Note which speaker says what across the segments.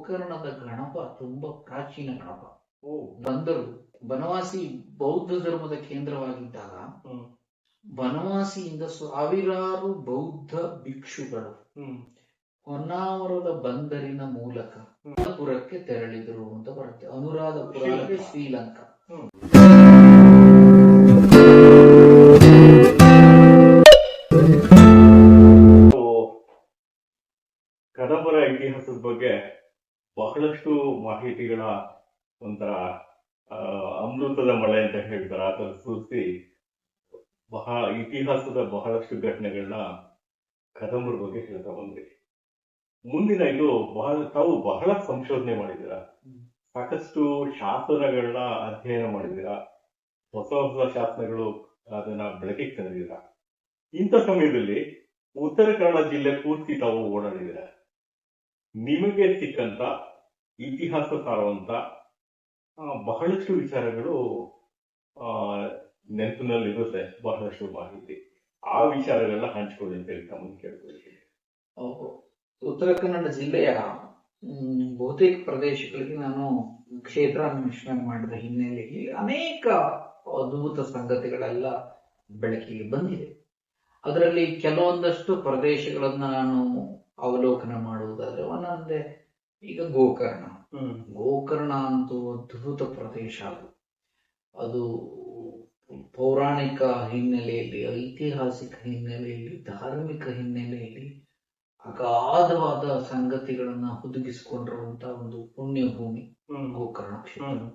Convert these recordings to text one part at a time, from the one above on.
Speaker 1: ಗೋಕರ್ಣದ ಗಣಪ ತುಂಬಾ ಪ್ರಾಚೀನ ಗಣಪ.
Speaker 2: ಓ
Speaker 1: ಬಂದರು ಬನವಾಸಿ ಬೌದ್ಧ ಧರ್ಮದ ಕೇಂದ್ರವಾಗಿದ್ದಾಗ ಬನವಾಸಿಯಿಂದ ಸಾವಿರಾರು ಬೌದ್ಧ ಭಿಕ್ಷುಗಳು ಹೊನ್ನಾವರದ ಬಂದರಿನ ಮೂಲಕ ಪುರಕ್ಕೆ ತೆರಳಿದರು ಅಂತ ಬರುತ್ತೆ. ಅನುರಾಧಪುರ ಅಂದ್ರೆ ಶ್ರೀಲಂಕಾ.
Speaker 2: ಕದಂಬರ ಇತಿಹಾಸದ ಬಗ್ಗೆ ಬಹಳಷ್ಟು ಮಾಹಿತಿಗಳ ಒಂಥರ ಅಮೃತದ ಮಳೆ ಅಂತ ಹೇಳ್ತಾರೆ. ಆ ಥರ ಸೂಚಿಸಿ ಇತಿಹಾಸದ ಬಹಳಷ್ಟು ಘಟನೆಗಳನ್ನ ಕದಂಬರ ಬಗ್ಗೆ ಹೇಳ್ತಾ ಬಂದ್ರಿ. ಮುಂದಿನ ಇದು ತಾವು ಬಹಳ ಸಂಶೋಧನೆ ಮಾಡಿದ್ದೀರಾ, ಸಾಕಷ್ಟು ಶಾಸನಗಳನ್ನ ಅಧ್ಯಯನ ಮಾಡಿದ್ದೀರಾ, ಹೊಸ ಹೊಸ ಶಾಸನಗಳು ಅದನ್ನ ಬೆಳಕಿಗೆ ತಂದಿದ್ದೀರಾ. ಇಂಥ ಸಮಯದಲ್ಲಿ ಉತ್ತರ ಕನ್ನಡ ಜಿಲ್ಲೆ ಪೂರ್ತಿ ತಾವು ಓಡಾಡಿದ್ದೀರಾ. ನಿಮಗೆ ಸಿಕ್ಕಂತ ಇತಿಹಾಸ ಸಾರುವಂತ ಬಹಳಷ್ಟು ವಿಚಾರಗಳು ನೆನಪಿನಲ್ಲಿರುತ್ತೆ, ಬಹಳಷ್ಟು ಮಾಹಿತಿ. ಆ ವಿಚಾರಗಳನ್ನ ಹಂಚ್ಕೊಳ್ಳಿ ಅಂತ ಹೇಳಿ ತಮ್ಮನ್ನು ಕೇಳ್ಕೊಳ್ತೀನಿ.
Speaker 1: ಉತ್ತರ ಕನ್ನಡ ಜಿಲ್ಲೆಯ ಬಹುತೇಕ ಪ್ರದೇಶಗಳಿಗೆ ನಾನು ಕ್ಷೇತ್ರಾನ್ವೇಷಣೆ ಮಾಡಿದ ಹಿನ್ನೆಲೆಯಲ್ಲಿ ಅನೇಕ ಅದ್ಭುತ ಸಂಗತಿಗಳೆಲ್ಲ ಬೆಳಕಿಗೆ ಬಂದಿದೆ. ಅದರಲ್ಲಿ ಕೆಲವೊಂದಷ್ಟು ಪ್ರದೇಶಗಳನ್ನ ನಾನು ಅವಲೋಕನ ಮಾಡುವುದಾದ್ರೆ ಒಂದೊಂದೇ, ಈಗ ಗೋಕರ್ಣ ಅಂತೂ ಅದ್ಭುತ ಪ್ರದೇಶ. ಅದು ಪೌರಾಣಿಕ ಹಿನ್ನೆಲೆಯಲ್ಲಿ, ಐತಿಹಾಸಿಕ ಹಿನ್ನೆಲೆಯಲ್ಲಿ, ಧಾರ್ಮಿಕ ಹಿನ್ನೆಲೆಯಲ್ಲಿ ಅಗಾಧವಾದ ಸಂಗತಿಗಳನ್ನ ಹುದುಗಿಸಿಕೊಂಡಿರುವಂತಹ ಒಂದು ಪುಣ್ಯ ಭೂಮಿ ಗೋಕರ್ಣ ಕ್ಷೇತ್ರ.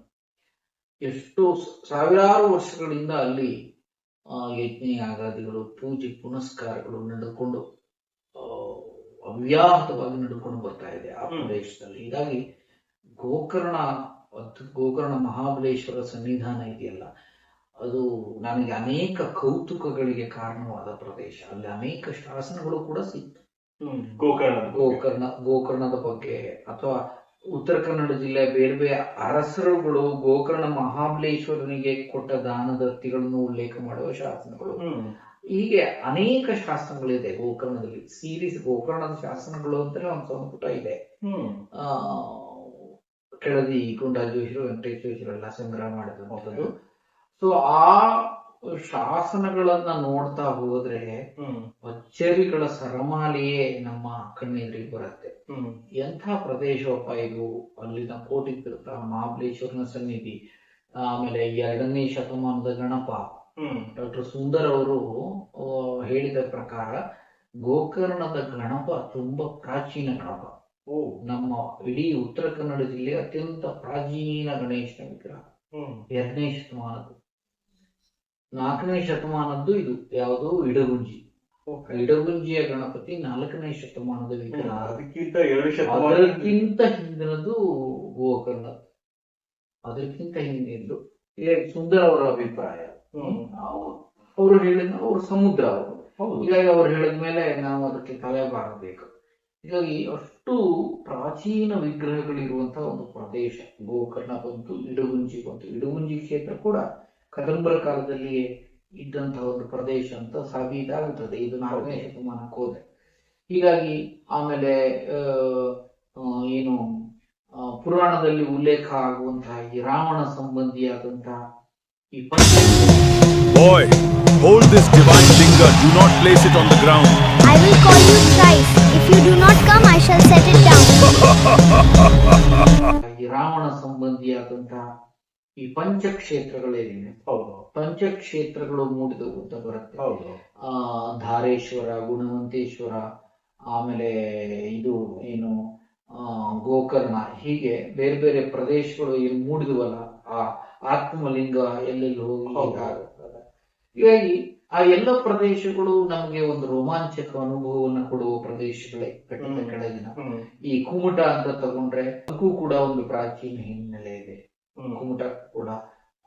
Speaker 1: ಎಷ್ಟೋ ಸಾವಿರಾರು ವರ್ಷಗಳಿಂದ ಅಲ್ಲಿ ಯಜ್ಞ ಯಾಗಾದಿಗಳು, ಪೂಜೆ ಪುನಸ್ಕಾರಗಳು ನಡೆದುಕೊಂಡು ಅವ್ಯಾಹತವಾಗಿ ನಡ್ಕೊಂಡು ಬರ್ತಾ ಇದೆ ಆ ಪ್ರದೇಶದಲ್ಲಿ. ಹೀಗಾಗಿ ಗೋಕರ್ಣ ಮಹಾಬಲೇಶ್ವರ ಸನ್ನಿಧಾನ ಇದೆಯಲ್ಲ, ಅದು ನನಗೆ ಅನೇಕ ಕೌತುಕಗಳಿಗೆ ಕಾರಣವಾದ ಪ್ರದೇಶ. ಅಲ್ಲಿ ಅನೇಕ ಶಾಸನಗಳು ಕೂಡ ಸಿಕ್ತು ಗೋಕರ್ಣದ ಬಗ್ಗೆ. ಅಥವಾ ಉತ್ತರ ಕನ್ನಡ ಜಿಲ್ಲೆಯ ಬೇರೆ ಬೇರೆ ಅರಸರುಗಳು ಗೋಕರ್ಣ ಮಹಾಬಲೇಶ್ವರನಿಗೆ ಕೊಟ್ಟ ದಾನದತ್ತಿಗಳನ್ನು ಉಲ್ಲೇಖ ಮಾಡುವ ಶಾಸನಗಳು, ಹೀಗೆ ಅನೇಕ ಶಾಸನಗಳಿದೆ ಗೋಕರ್ಣದಲ್ಲಿ. ಸೀರೀಸ್ ಗೋಕರ್ಣದ ಶಾಸನಗಳು ಅಂತಾನೆ ಒಂದು ಸಂಪುಟ ಇದೆ. ಕೆಳದಿ ಗುಂಡಾಜೋಶಿರು, ವೆಂಕಟೇಶ್ವರ ಎಲ್ಲ ಸಂಗ್ರಹ ಮಾಡಿದಂಥದ್ದು. ಸೊ ಆ ಶಾಸನಗಳನ್ನ ನೋಡ್ತಾ ಹೋದ್ರೆ ಅಚ್ಚರಿಗಳ ಸರಮಾಲೆಯೇ ನಮ್ಮ ಕಣ್ಣೆದುರಿಗೆ ಬರುತ್ತೆ. ಎಂಥ ಪ್ರದೇಶವಪ್ಪ ಇದು! ಅಲ್ಲಿನ ಕೋಟಿ ತೀರ್ಥ, ಮಹಾಬಲೇಶ್ವರನ ಸನ್ನಿಧಿ, ಆಮೇಲೆ 2ನೇ ಶತಮಾನದ ಗಣಪ. ಡಾಕ್ಟರ್ ಸುಂದರ್ ಅವರು ಹೇಳಿದ ಪ್ರಕಾರ ಗೋಕರ್ಣದ ಗಣಪ ತುಂಬಾ ಪ್ರಾಚೀನ ಗಣಪ. ನಮ್ಮ ಇಡೀ ಉತ್ತರ ಕನ್ನಡ ಜಿಲ್ಲೆ ಅತ್ಯಂತ ಪ್ರಾಚೀನ ಗಣೇಶನ ವಿಗ್ರಹ. 2ನೇ ಶತಮಾನದ್ದು. 4ನೇ ಶತಮಾನದ್ದು ಇದು ಯಾವುದು, ಇಡಗುಂಜಿಯ ಗಣಪತಿ 4ನೇ ಶತಮಾನದ ವಿಗ್ರಹ. ಅದಕ್ಕಿಂತ ಹಿಂದಿನದು ಗೋಕರ್ಣದ್ದು. ಅದಕ್ಕಿಂತ ಹಿಂದಿನದು ಸುಂದರ ಅವರ ಅಭಿಪ್ರಾಯ. ಅವರು ಅವರು ಸಮುದ್ರ ಅವರು. ಹೀಗಾಗಿ ಅವ್ರು ಹೇಳಿದ್ಮೇಲೆ ನಾವು ಅದಕ್ಕೆ ತಲೆ ಬಾರಬೇಕು. ಹೀಗಾಗಿ ಅಷ್ಟು ಪ್ರಾಚೀನ ವಿಗ್ರಹಗಳಿರುವಂತಹ ಒಂದು ಪ್ರದೇಶ ಗೋಕರ್ಣ ಬಂತು, ಇಡಗುಂಜಿ ಬಂತು. ಇಡಗುಂಜಿ ಕ್ಷೇತ್ರ ಕೂಡ ಕದಂಬರ ಕಾಲದಲ್ಲಿ ಇದ್ದಂತಹ ಒಂದು ಪ್ರದೇಶ ಅಂತ ಸಾಬೀತಾಗುತ್ತದೆ, ಇದು 4ನೇ ಶತಮಾನಕ್ಕೆ ಹೋದ್ರೆ. ಹೀಗಾಗಿ ಆಮೇಲೆ ಏನು ಪುರಾಣದಲ್ಲಿ ಉಲ್ಲೇಖ ಆಗುವಂತಹ ಈ ರಾವಣ ಸಂಬಂಧಿಯಾದಂತಹ ಈ
Speaker 3: Boy, hold this divine finger. Do not place it on the ground.
Speaker 4: I will call you thrice. If you do not come, I shall set it down.
Speaker 1: ಈ ರಾವಣ ಸಂಬಂಧಿಯಾದಂತಹ ಈ ಪಂಚಕ್ಷೇತ್ರಗಳೇನಿದೆ, ಪಂಚಕ್ಷೇತ್ರಗಳು ಮೂಡಿದವು ಅಂತ ಬರುತ್ತೆ. ಧಾರೇಶ್ವರ, ಗುಣವಂತೇಶ್ವರ, ಆಮೇಲೆ ಇದು ಏನು ಗೋಕರ್ಣ, ಹೀಗೆ ಬೇರೆ ಬೇರೆ ಪ್ರದೇಶಗಳು ಏನು ಮೂಡಿದವಲ್ಲ, ಆ ಆತ್ಮಲಿಂಗ ಎಲ್ಲೆಲ್ಲಿ ಹೋಗಿ ಹೀಗಾಗಿ ಆ ಎಲ್ಲ ಪ್ರದೇಶಗಳು ನಮಗೆ ಒಂದು ರೋಮಾಂಚಕ ಅನುಭವವನ್ನು ಕೊಡುವ ಪ್ರದೇಶಗಳೇ ಬೆಟ್ಟದ ಕೆಳಗಿನ. ಈ ಕುಮಟ ಅಂತ ತಗೊಂಡ್ರೆ ಅದಕ್ಕೂ ಕೂಡ ಒಂದು ಪ್ರಾಚೀನ ಹಿನ್ನೆಲೆ ಇದೆ. ಕುಮಟ ಕೂಡ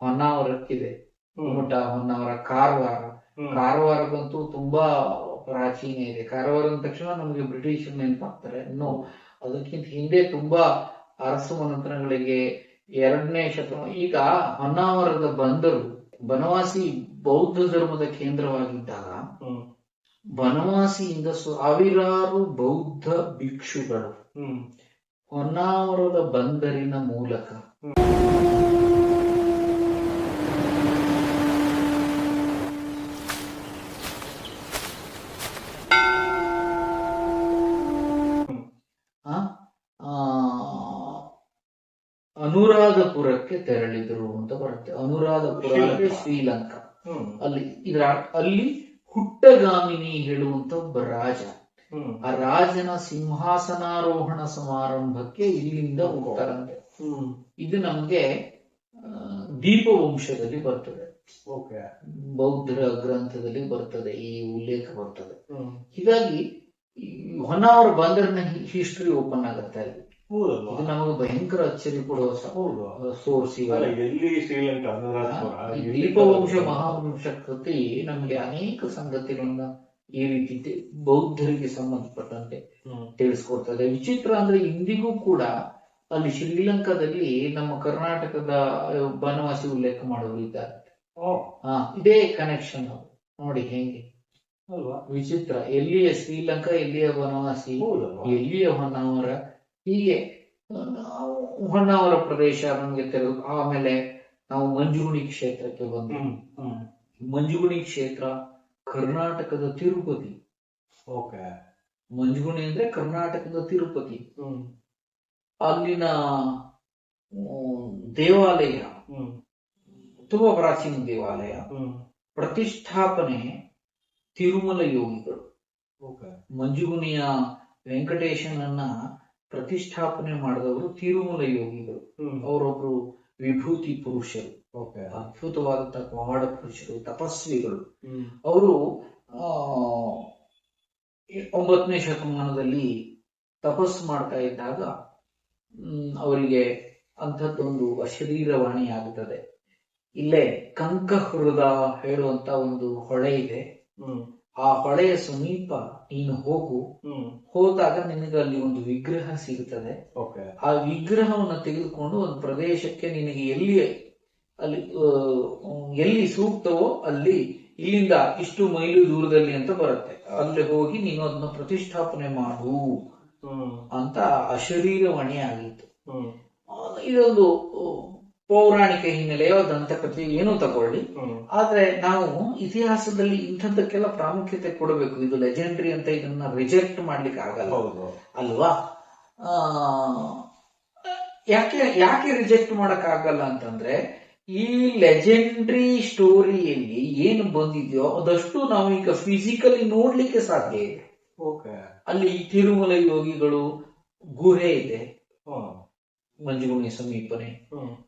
Speaker 1: ಹೊನ್ನಾವರಕ್ಕಿದೆ. ಕುಮಟ, ಹೊನ್ನಾವರ, ಕಾರವಾರದಂತೂ ತುಂಬಾ ಪ್ರಾಚೀನ ಇದೆ. ಕಾರವಾರ ಅಂದ ತಕ್ಷಣ ನಮಗೆ ಬ್ರಿಟಿಷರ್ ನೆನಪಾಗ್ತಾರೆ. ಇನ್ನು ಅದಕ್ಕಿಂತ ಹಿಂದೆ ತುಂಬಾ ಅರಸು ಮನೆತನಗಳಿಗೆ 2ನೇ ಶತಮಾನ. ಈಗ ಹೊನ್ನಾವರದ ಬಂದರು ಬನವಾಸಿ ಬೌದ್ಧ ಧರ್ಮದ ಕೇಂದ್ರವಾಗಿದ್ದಾಗ ಬನವಾಸಿಯಿಂದ ಸಾವಿರಾರು ಬೌದ್ಧ ಭಿಕ್ಷುಗಳು ಹೊನ್ನಾವರದ ಬಂದರಿನ ಮೂಲಕ ಆ, ಆ, ಅನುರಾಧಪುರಕ್ಕೆ ತೆರಳಿದರು ಅಂತ ಬರುತ್ತೆ. ಅನುರಾಧಪುರ ಅಂದ್ರೆ ಶ್ರೀಲಂಕಾ. ಅಲ್ಲಿ ಹುಟ್ಟಗಾಮಿನಿ ಹೇಳುವಂತ ಒಬ್ಬ ರಾಜ, ಆ ರಾಜನ ಸಿಂಹಾಸನಾರೋಹಣ ಸಮಾರಂಭಕ್ಕೆ ಇಲ್ಲಿಂದ ಹೋಗ್ತಾರಂತೆ. ಇದು ನಮ್ಗೆ ದೀಪವಂಶದಲ್ಲಿ ಬರ್ತದೆ, ಬೌದ್ಧರ ಗ್ರಂಥದಲ್ಲಿ ಬರ್ತದೆ, ಈ ಉಲ್ಲೇಖ ಬರ್ತದೆ. ಹೀಗಾಗಿ ಹೊನ್ನಾವರ ಬಂದರಿನ ಹಿಸ್ಟ್ರಿ ಓಪನ್ ಆಗತ್ತೆ ಅಲ್ಲಿ. ಇದು ನಮಗೆ ಭಯಂಕರ ಅಚ್ಚರಿ ಕೊಡುವ ಸೋರ್ಸ್. ದೀಪವಂಶ ಮಹಾವಂಶ ಕೃತಿ ನಮ್ಗೆ ಅನೇಕ ಸಂಗತಿಗಳನ್ನ ಈ ರೀತಿ ಬೌದ್ಧರಿಗೆ ಸಂಬಂಧಪಟ್ಟಂತೆ ತಿಳಿಸ್ಕೊಡ್ತದೆ. ವಿಚಿತ್ರ ಅಂದ್ರೆ ಇಂದಿಗೂ ಕೂಡ ಅಲ್ಲಿ ಶ್ರೀಲಂಕಾದಲ್ಲಿ ನಮ್ಮ ಕರ್ನಾಟಕದ ಬನವಾಸಿ ಉಲ್ಲೇಖ ಮಾಡೋರು ಇದ್ದಾರೆ. ಇದೇ ಕನೆಕ್ಷನ್ ನೋಡಿ ಹೆಂಗೆ ಅಲ್ವಾ, ವಿಚಿತ್ರ. ಎಲ್ಲಿಯ ಶ್ರೀಲಂಕಾ, ಎಲ್ಲಿಯ ಬನವಾಸಿ, ಎಲ್ಲಿಯ ಹೊನ್ನಾವರ, ಹೀಗೆ ಹೊನ್ನಾವರ ಪ್ರದೇಶ ನಮ್ಗೆ ತೆರಳು. ಆಮೇಲೆ ನಾವು ಮಂಜುಗುಣಿ ಕ್ಷೇತ್ರಕ್ಕೆ ಬಂದ್ವಿ. ಮಂಜುಗುಣಿ ಕ್ಷೇತ್ರ ಕರ್ನಾಟಕದ ತಿರುಪತಿ. ಮಂಜುಗುಣಿ ಅಂದ್ರೆ ಕರ್ನಾಟಕದ ತಿರುಪತಿ. ಅಲ್ಲಿನ ದೇವಾಲಯ ತುಂಬಾ ಪ್ರಾಚೀನ ದೇವಾಲಯ. ಪ್ರತಿಷ್ಠಾಪನೆ ತಿರುಮಲ ಯೋಗಿಗಳು. ಮಂಜುಗುಣಿಯ ವೆಂಕಟೇಶನನ್ನ ಪ್ರತಿಷ್ಠಾಪನೆ ಮಾಡಿದವರು ತಿರುಮಲ ಯೋಗಿಗಳು. ಅವರೊಬ್ರು ವಿಭೂತಿ ಪುರುಷರು, ಅದ್ಭುತವಾದಂತಹ ಪವಾಡ ಪುರುಷರು, ತಪಸ್ವಿಗಳು. ಅವರು 9ನೇ ಶತಮಾನದಲ್ಲಿ ತಪಸ್ಸು ಮಾಡ್ತಾ ಇದ್ದಾಗ ಅವರಿಗೆ ಅಂಥದ್ದೊಂದು ಅಶರೀರವಾಣಿ ಆಗುತ್ತದೆ. ಇಲ್ಲೇ ಕಂಕಹೃದ ಹೇಳುವಂತ ಒಂದು ಹೊಳೆ ಇದೆ. ಆ ಹೊಳೆಯ ಸಮೀಪ ನೀನು ಹೋದಾಗ ನಿನಗೆ ಅಲ್ಲಿ ಒಂದು ವಿಗ್ರಹ ಸಿಗುತ್ತದೆ. ಆ ವಿಗ್ರಹವನ್ನು ತೆಗೆದುಕೊಂಡು ಒಂದು ಪ್ರದೇಶಕ್ಕೆ ನಿನಗೆ ಎಲ್ಲಿ ಸೂಕ್ತವೋ ಅಲ್ಲಿ, ಇಲ್ಲಿಂದ ಇಷ್ಟು ಮೈಲು ದೂರದಲ್ಲಿ ಅಂತ ಬರುತ್ತೆ, ಅಲ್ಲಿ ಹೋಗಿ ನೀನು ಅದನ್ನ ಪ್ರತಿಷ್ಠಾಪನೆ ಮಾಡು ಅಂತ ಅಶರೀರವಾಣಿ ಆಗಿತ್ತು. ಇದೊಂದು ಪೌರಾಣಿಕ ಹಿನ್ನೆಲೆಯೋ ದಂತಕಥೆ ಏನೋ ತಗೊಳ್ಳಿ, ಆದ್ರೆ ನಾವು ಇತಿಹಾಸದಲ್ಲಿ ಇಂಥದ್ದಕ್ಕೆಲ್ಲ ಪ್ರಾಮುಖ್ಯತೆ ಕೊಡಬೇಕು. ಇದು ಲೆಜೆಂಡ್ರಿ ಅಂತ ಇದನ್ನ ರಿಜೆಕ್ಟ್ ಮಾಡ್ಲಿಕ್ಕೆ ಆಗಲ್ಲ ಅಲ್ವಾ. ಯಾಕೆ ರಿಜೆಕ್ಟ್ ಮಾಡಕ್ ಆಗಲ್ಲ ಅಂತಂದ್ರೆ, ಈ ಲೆಜೆಂಡ್ರಿ ಸ್ಟೋರಿಯಲ್ಲಿ ಏನು ಬಂದಿದೆಯೋ ಅದಷ್ಟು ನಾವೀಗ ಫಿಸಿಕಲಿ ನೋಡ್ಲಿಕ್ಕೆ ಸಾಧ್ಯ ಇದೆ. ಅಲ್ಲಿ ತಿರುಮಲ ಯೋಗಿಗಳು ಗುಹೆ ಇದೆ ಮಂಜುಗುಣಿ ಸಮೀಪನೆ,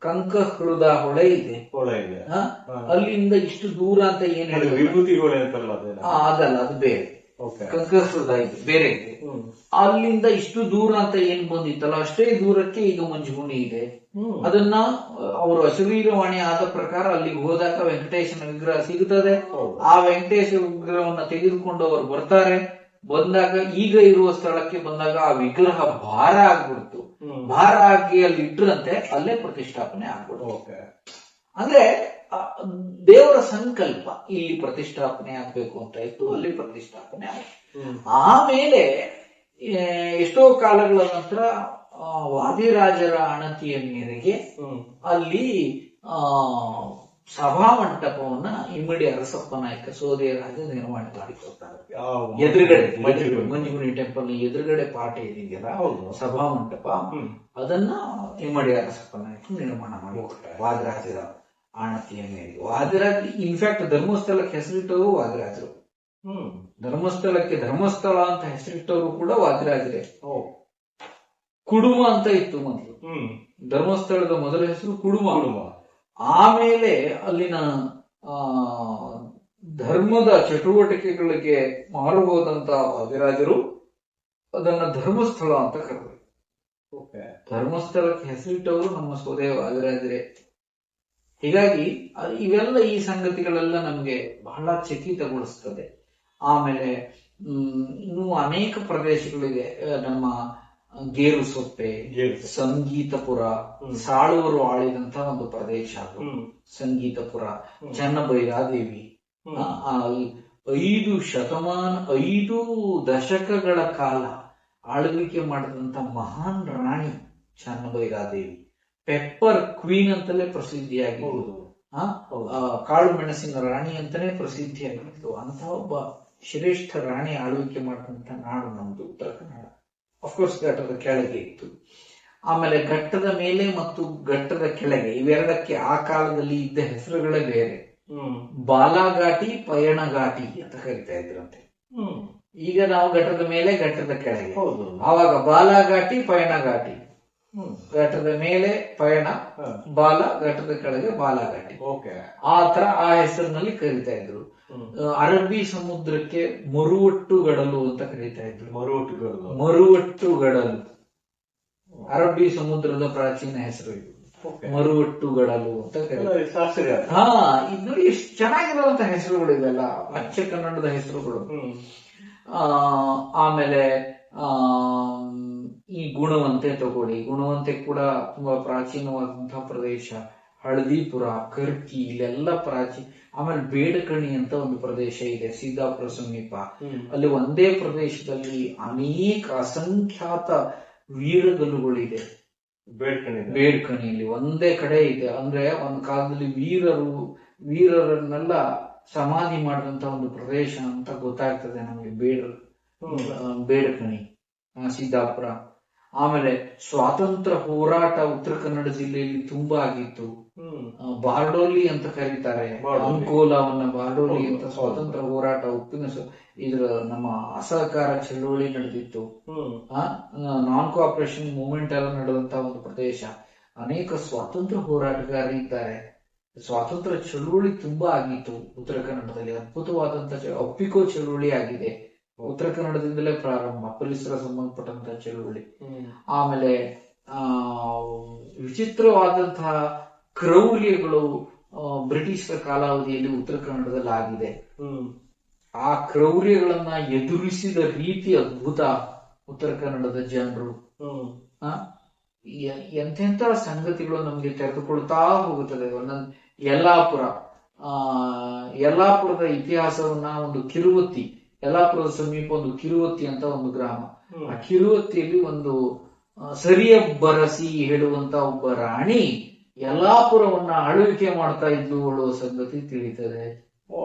Speaker 1: ಕಂಕಹೃದ ಹೊಳೆ ಇದೆ, ಅಲ್ಲಿಂದ ಇಷ್ಟು ದೂರ ಅಂತ ಏನ್ ಅದಲ್ಲ, ಅದು ಬೇರೆ. ಕಂಕಹೃದ ಇದೆ ಬೇರೆ ಇದೆ. ಅಲ್ಲಿಂದ ಇಷ್ಟು ದೂರ ಅಂತ ಏನ್ ಬಂದಿತ್ತಲ್ಲ ಅಷ್ಟೇ ದೂರಕ್ಕೆ ಈಗ ಮಂಜುಗುಣಿ ಇದೆ. ಅದನ್ನ ಅವರು ಅಶರೀರವಾಣಿ ಆದ ಪ್ರಕಾರ ಅಲ್ಲಿಗೆ ಹೋದಾಗ ವೆಂಕಟೇಶನ ವಿಗ್ರಹ ಸಿಗುತ್ತದೆ. ಆ ವೆಂಕಟೇಶ ವಿಗ್ರಹವನ್ನ ತೆಗೆದುಕೊಂಡು ಅವರು ಬರ್ತಾರೆ. ಬಂದಾಗ ಈಗ ಇರುವ ಸ್ಥಳಕ್ಕೆ ಬಂದಾಗ ಆ ವಿಗ್ರಹ ಭಾರ ಆಗ್ಬಿಡ್ತು. ಭಾರ ಆಗಿ ಅಲ್ಲಿ ಇಟ್ರಂತೆ ಅಲ್ಲೇ ಪ್ರತಿಷ್ಠಾಪನೆ ಆಗ್ಬಿಡ್ತು. ಅಂದ್ರೆ ದೇವರ ಸಂಕಲ್ಪ ಇಲ್ಲಿ ಪ್ರತಿಷ್ಠಾಪನೆ ಆಗ್ಬೇಕು ಅಂತ ಇತ್ತು, ಅಲ್ಲಿ ಪ್ರತಿಷ್ಠಾಪನೆ ಆಯ್ತು. ಆಮೇಲೆ ಎಷ್ಟೋ ಕಾಲಗಳ ನಂತರ ವಾದಿರಾಜರ ಅಣತಿಯ ಮೇರೆಗೆ ಅಲ್ಲಿ ಸಭಾಮಂಟಪವನ್ನ ಇಮ್ಮಡಿ ಅರಸಪ್ಪ ನಾಯಕ ಸೋದೆಯ ರಾಜ ನಿರ್ಮಾಣ ಮಾಡಿಕೊಡ್ತಾರೆ. ಎದುರುಗಡೆ ಮಂಜುಗುಣಿ ಟೆಂಪಲ್ ಎದುರುಗಡೆ ಪಾಠ ಇದೆಯಲ್ಲ ಸಭಾಮಂಟಪ, ಅದನ್ನ ಇಮ್ಮಡಿ ಅರಸಪ್ಪ ನಾಯಕ ನಿರ್ಮಾಣ ಮಾಡಿಕೊಡ್ತಾರೆ ವಾದಿರಾಜರ ಆಣತಿಯ ಮೇಲೆ. ವಾದಿರಾಜ ಇನ್ಫ್ಯಾಕ್ಟ್ ಧರ್ಮಸ್ಥಳಕ್ಕೆ ಹೆಸರಿಟ್ಟವರು ವಾದಿರಾಜರು. ಧರ್ಮಸ್ಥಳಕ್ಕೆ ಧರ್ಮಸ್ಥಳ ಅಂತ ಹೆಸರಿಟ್ಟವರು ಕೂಡ ವಾದಿರಾಜರೇ. ಕುಡುಮ ಅಂತ ಇತ್ತು ಮೊದಲು. ಧರ್ಮಸ್ಥಳದ ಮೊದಲ ಹೆಸರು ಕುಡುಮ. ಆಮೇಲೆ ಅಲ್ಲಿನ ಧರ್ಮದ ಚಟುವಟಿಕೆಗಳಿಗೆ ಮಾರು ಹೋದಂತ ವಾದಿರಾಜರು ಅದನ್ನ ಧರ್ಮಸ್ಥಳ ಅಂತ ಕರೆದರು. ಧರ್ಮಸ್ಥಳಕ್ಕೆ ಹೆಸರಿಟ್ಟವರು ನಮ್ಮ ಸೋದೆಯ ವಾದಿರಾಜರೇ. ಹೀಗಾಗಿ ಇವೆಲ್ಲ ಈ ಸಂಗತಿಗಳೆಲ್ಲ ನಮ್ಗೆ ಬಹಳ ಚಕಿತಗೊಳಿಸ್ತದೆ. ಆಮೇಲೆ ಇನ್ನೂ ಅನೇಕ ಪ್ರದೇಶಗಳಿವೆ. ನಮ್ಮ ಗೇರುಸೊಪ್ಪೆ, ಸಂಗೀತಪುರ, ಸಾಳುವರು ಆಳಿದಂತ ಒಂದು ಪ್ರದೇಶ ಅದು ಸಂಗೀತಪುರ. ಚನ್ನಭೈರಾದೇವಿ 5 ದಶಕಗಳ ಕಾಲ ಆಳ್ವಿಕೆ ಮಾಡಿದಂತ ಮಹಾನ್ ರಾಣಿ ಚೆನ್ನಭೈರಾದೇವಿ, ಪೆಪ್ಪರ್ ಕ್ವೀನ್ ಅಂತಲೇ ಪ್ರಸಿದ್ಧಿಯಾಗಿದ್ದು, ಕಾಳು ಮೆಣಸಿನ ರಾಣಿ ಅಂತಾನೆ ಪ್ರಸಿದ್ಧಿಯಾಗಿತ್ತು. ಅಂತ ಒಬ್ಬ ಶ್ರೇಷ್ಠ ರಾಣಿ ಆಳ್ವಿಕೆ ಮಾಡಿದಂತ ನಾಡು ನಮ್ದು ಉತ್ತರ ಕನ್ನಡ. ಅಫ್ಕೋರ್ಸ್ ಘಟ್ಟದ ಕೆಳಗೆ ಇತ್ತು. ಆಮೇಲೆ ಘಟ್ಟದ ಮೇಲೆ ಮತ್ತು ಘಟ್ಟದ ಕೆಳಗೆ ಇವೆರಡಕ್ಕೆ ಆ ಕಾಲದಲ್ಲಿ ಇದ್ದ ಹೆಸರುಗಳೇ ಬೇರೆ. ಬಾಲಾಘಾಟಿ, ಪಯಣಘಾಟಿ ಅಂತ ಕರಿತಾ ಇದ್ರಂತೆ. ಈಗ ನಾವು ಘಟ್ಟದ ಮೇಲೆ ಘಟ್ಟದ ಕೆಳಗೆ, ಆವಾಗ ಬಾಲಾಘಾಟಿ, ಪಯಣಘಾಟಿ. ಘಟ್ಟದ ಮೇಲೆ ಪಯಣ, ಬಾಲ, ಘಟ್ಟದ ಕೆಳಗೆ ಬಾಲಾಘಾಟಿ. ಆ ತರ ಆ ಹೆಸರಿನಲ್ಲಿ ಕರಿತಾ ಇದ್ರು. ಅರಬ್ಬಿ ಸಮುದ್ರಕ್ಕೆ ಮರುವಟ್ಟುಗಡಲು ಅಂತ ಕರೀತಾ ಇದ್ರು. ಮರುವಟ್ಟುಗಡಲು ಅರಬ್ಬಿ ಸಮುದ್ರದ ಪ್ರಾಚೀನ ಹೆಸರು ಇದು. ಮರುವಟ್ಟುಗಡಲು ಅಂತ ಕರೀತಾರೆ. ಹಾ, ಇದು ಎಷ್ಟು ಚೆನ್ನಾಗಿರುವಂತ ಹೆಸರುಗಳು ಇವೆಲ್ಲ, ಅಚ್ಚ ಕನ್ನಡದ ಹೆಸರುಗಳು. ಆಮೇಲೆ ಈ ಗುಣವಂತೆ ತಗೊಳ್ಳಿ. ಗುಣವಂತೆ ಕೂಡ ತುಂಬಾ ಪ್ರಾಚೀನವಾದಂತಹ ಪ್ರದೇಶ. ಹಳದಿಪುರ, ಕರ್ಕಿ, ಇಲ್ಲೆಲ್ಲ ಪ್ರಾಚೀನ. ಆಮೇಲೆ ಬೇಡಕಣಿ ಅಂತ ಒಂದು ಪ್ರದೇಶ ಇದೆ ಸಿದ್ದಾಪುರ ಸಮೀಪ. ಅಲ್ಲಿ ಒಂದೇ ಪ್ರದೇಶದಲ್ಲಿ ಅನೇಕ ಅಸಂಖ್ಯಾತ ವೀರಗಲ್ಲುಗಳಿದೆ. ಬೇಡ್ಕಣಿಯಲ್ಲಿ ಒಂದೇ ಕಡೆ ಇದೆ. ಅಂದ್ರೆ ಒಂದು ಕಾಲದಲ್ಲಿ ವೀರರನ್ನೆಲ್ಲ ಸಮಾಧಿ ಮಾಡಿದಂತ ಒಂದು ಪ್ರದೇಶ ಅಂತ ಗೊತ್ತಾಗ್ತದೆ ನಮಗೆ. ಬೇಡಕಣಿ, ಸಿದ್ದಾಪುರ. ಆಮೇಲೆ ಸ್ವಾತಂತ್ರ್ಯ ಹೋರಾಟ ಉತ್ತರ ಕನ್ನಡ ಜಿಲ್ಲೆಯಲ್ಲಿ ತುಂಬಾ ಆಗಿತ್ತು. ಬಾರ್ಡೋಲಿ ಅಂತ ಕರೀತಾರೆ ಅಂಕೋಲಾವನ್ನ. ಬಾರ್ಡೋಲಿ ಅಂತ ಸ್ವಾತಂತ್ರ್ಯ ಹೋರಾಟ, ಇದ್ರ ನಮ್ಮ ಅಸಹಕಾರ ಚಳುವಳಿ ನಡೆದಿತ್ತು. ನಾನ್ ಕೋಆಪರೇಷನ್ ಮೂವ್ಮೆಂಟ್ ಎಲ್ಲ ನಡೆದಂತ ಒಂದು ಪ್ರದೇಶ. ಅನೇಕ ಸ್ವಾತಂತ್ರ್ಯ ಹೋರಾಟಗಾರರು ಇದ್ದಾರೆ. ಸ್ವಾತಂತ್ರ್ಯ ಚಳುವಳಿ ತುಂಬಾ ಆಗಿತ್ತು ಉತ್ತರ ಕನ್ನಡದಲ್ಲಿ. ಅದ್ಭುತವಾದಂತ ಒಪ್ಪಿಕೋ ಚಳುವಳಿ ಆಗಿದೆ ಉತ್ತರ ಕನ್ನಡದಿಂದಲೇ ಪ್ರಾರಂಭ, ಪರಿಸರ ಸಂಬಂಧಪಟ್ಟಂತಹ ಚಳುವಳಿ. ಆಮೇಲೆ ವಿಚಿತ್ರವಾದಂತಹ ಕ್ರೌರ್ಯಗಳು ಬ್ರಿಟಿಷರ ಕಾಲಾವಧಿಯಲ್ಲಿ ಉತ್ತರ ಕನ್ನಡದಲ್ಲಿ ಆಗಿದೆ. ಆ ಕ್ರೌರ್ಯಗಳನ್ನ ಎದುರಿಸಿದ ರೀತಿ ಅದ್ಭುತ ಉತ್ತರ ಕನ್ನಡದ ಜನರು. ಎಂತೆಂತ ಸಂಗತಿಗಳು ನಮ್ಗೆ ತೆರೆದುಕೊಳ್ತಾ ಹೋಗುತ್ತದೆ. ಒಂದೊಂದು ಯಲ್ಲಾಪುರದ ಇತಿಹಾಸವನ್ನ, ಒಂದು ಕಿರುವತ್ತಿ, ಯಲ್ಲಾಪುರದ ಸಮೀಪ ಒಂದು ಕಿರುವತ್ತಿ ಅಂತ ಒಂದು ಗ್ರಾಮ. ಆ ಕಿರುವತ್ತಿಯಲ್ಲಿ ಒಂದು ಸರಿಯಬ್ಬರಸಿ ಹೇಳುವಂತ ಒಬ್ಬ ರಾಣಿ ಯಲ್ಲಾಪುರವನ್ನ ಆಳ್ವಿಕೆ ಮಾಡ್ತಾ ಇದ್ದು ಹೇಳುವ ಸಂಗತಿ ತಿಳಿತದೆ.